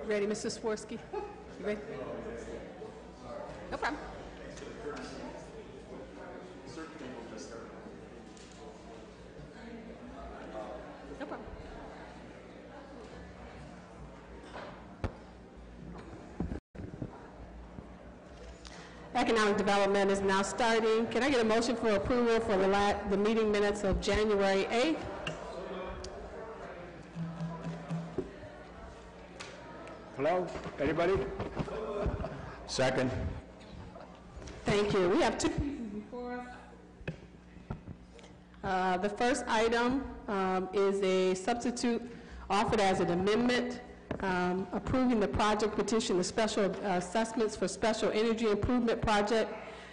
Ready, Mr. Sworsky? You ready? No problem. No problem. Economic development is now starting. Can I get a motion for approval for the meeting minutes of January 8th? Hello? Anybody? Second. Thank you. We have two pieces before us. The first item is a substitute offered as an amendment approving the project petition, the special assessments for special energy improvement project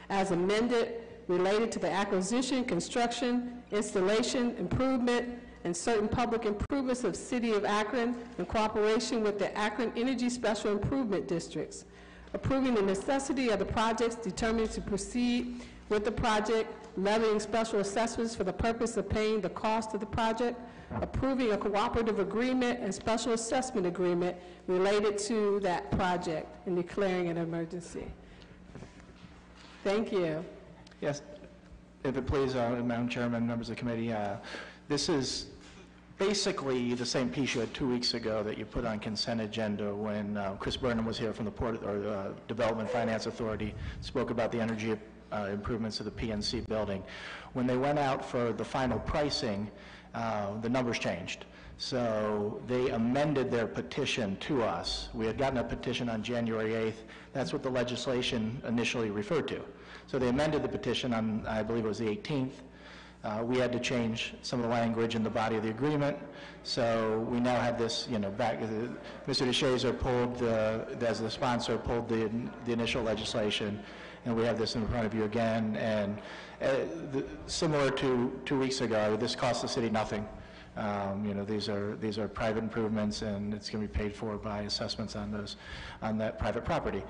as amended related to the acquisition, construction, installation, improvement, and certain public improvements of City of Akron in cooperation with the Akron Energy Special Improvement Districts. Approving the necessity of the projects, determining to proceed with the project, levying special assessments for the purpose of paying the cost of the project, approving a cooperative agreement and special assessment agreement related to that project, and declaring an emergency. Thank you. Yes, if it please, Madam Chairman, members of the committee, this is basically the same piece you had 2 weeks ago that you put on consent agenda when Chris Burnham was here from the Development Finance Authority, spoke about the energy improvements of the PNC building. When they went out for the final pricing, the numbers changed. So they amended their petition to us. We had gotten a petition on January 8th. That's what the legislation initially referred to. So they amended the petition on, I believe it was the 18th. We had to change some of the language in the body of the agreement. So we now have this, back. Mr. DeShazer pulled, as the sponsor, pulled the initial legislation, and we have this in front of you again. And similar to 2 weeks ago, this costs the city nothing. These are private improvements, and it's going to be paid for by assessments on that private property.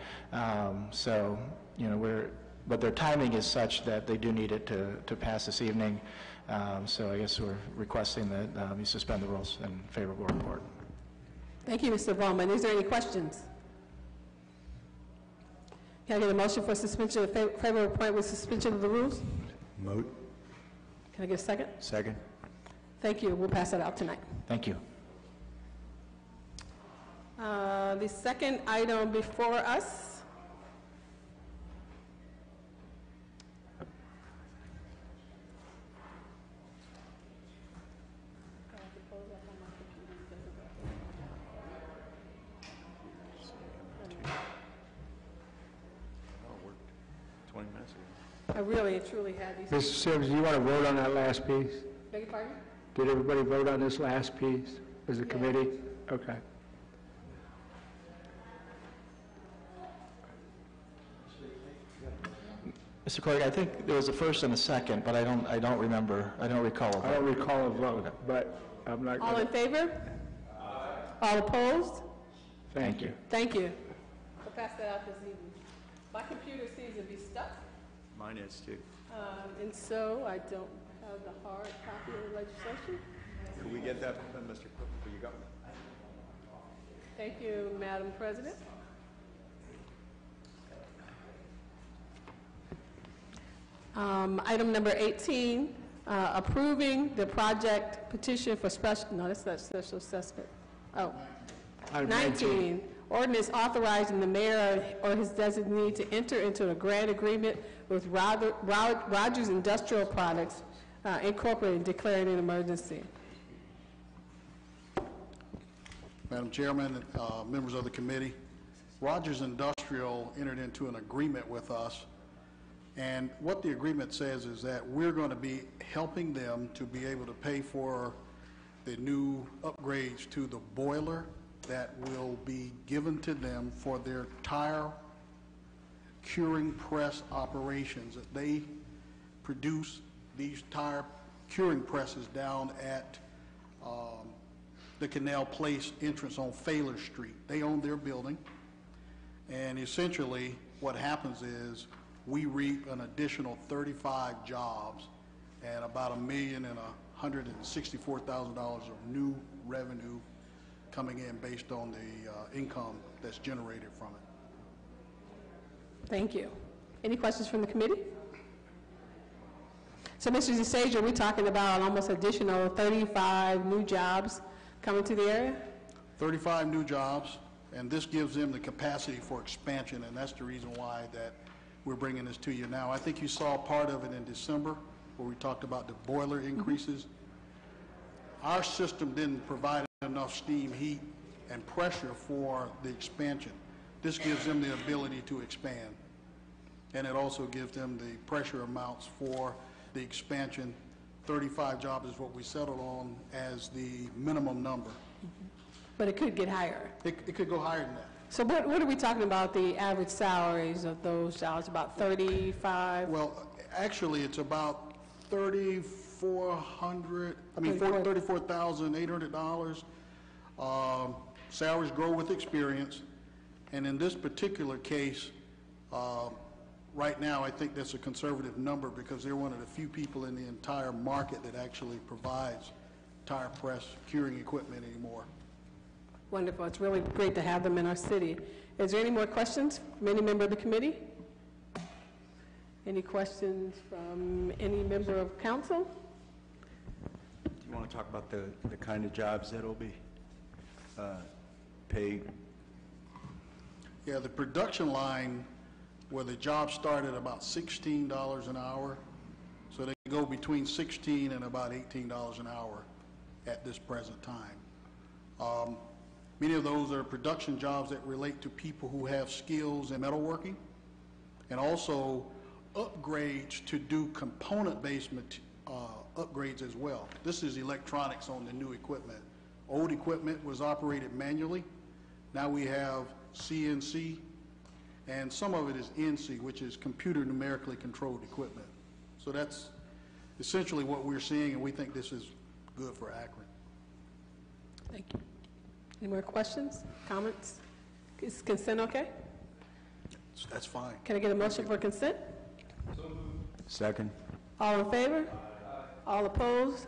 But their timing is such that they do need it to pass this evening. So I guess we're requesting that you suspend the rules in favorable report. Thank you, Mr. Bowman. Is there any questions? Can I get a motion for suspension of favorable report with suspension of the rules? Move. Can I get a second? Second. Thank you. We'll pass that out tonight. Thank you. The second item before us I really and truly had these. Mr. Sims, do you want to vote on that last piece? Beg your pardon? Did everybody vote on this last piece as a committee? Okay. Mr. Clerk, I think there was a first and a second, but I don't remember. I don't recall a vote. I don't recall a vote, but I'm not. All in favor? All opposed? Thank you. Thank you. We'll pass that out this evening. My computer seems to be stuck. Mine is too. And so I don't have the hard copy of the legislation. Could we get that from Mr. Cook? You got one? Thank you, Madam President. Item number 18, approving the project petition for special, no, that's not special assessment. Oh, 19, ordinance authorizing the mayor or his designee to enter into a grant agreement with Rogers Industrial Products, Incorporated, declaring an emergency. Madam Chairman, members of the committee, Rogers Industrial entered into an agreement with us, and what the agreement says is that we're going to be helping them to be able to pay for the new upgrades to the boiler that will be given to them for their tire curing press operations. That they produce these tire curing presses down at the Canal Place entrance on Fayler Street. They own their building, and essentially what happens is we reap an additional 35 jobs and about $1,164,000 of new revenue coming in based on the income that's generated from it. Thank you. Any questions from the committee? So, Mr. DeSager, we're talking about almost additional 35 new jobs coming to the area? 35 new jobs, and this gives them the capacity for expansion, and that's the reason why that we're bringing this to you now. I think you saw part of it in December, where we talked about the boiler increases. Our system didn't provide enough steam, heat, and pressure for the expansion. This gives them the ability to expand, and it also gives them the pressure amounts for the expansion. 35 jobs is what we settled on as the minimum number. But it could get higher. It could go higher than that. So what are we talking about, the average salaries of those jobs, about 35? Well, actually, it's about $34,800. Salaries grow with experience, and in this particular case, right now, I think that's a conservative number because they're one of the few people in the entire market that actually provides tire press curing equipment anymore. Wonderful. It's really great to have them in our city. Is there any more questions from any member of the committee? Any questions from any member of council? Do you want to talk about the kind of jobs that'll be paid? Yeah, the production line where the job start at about $16 an hour, so they go between $16 and about $18 an hour at this present time. Many of those are production jobs that relate to people who have skills in metalworking, and also upgrades to do component-based upgrades as well. This is electronics on the new equipment. Old equipment was operated manually. Now we have CNC, and some of it is NC, which is computer numerically controlled equipment. So that's essentially what we're seeing, and we think this is good for Akron. Thank you. Any more questions, comments? Is consent okay? So that's fine. Can I get a motion for consent? Second. All in favor? All opposed?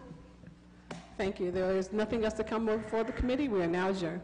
Thank you. There is nothing else to come before the committee. We are now adjourned.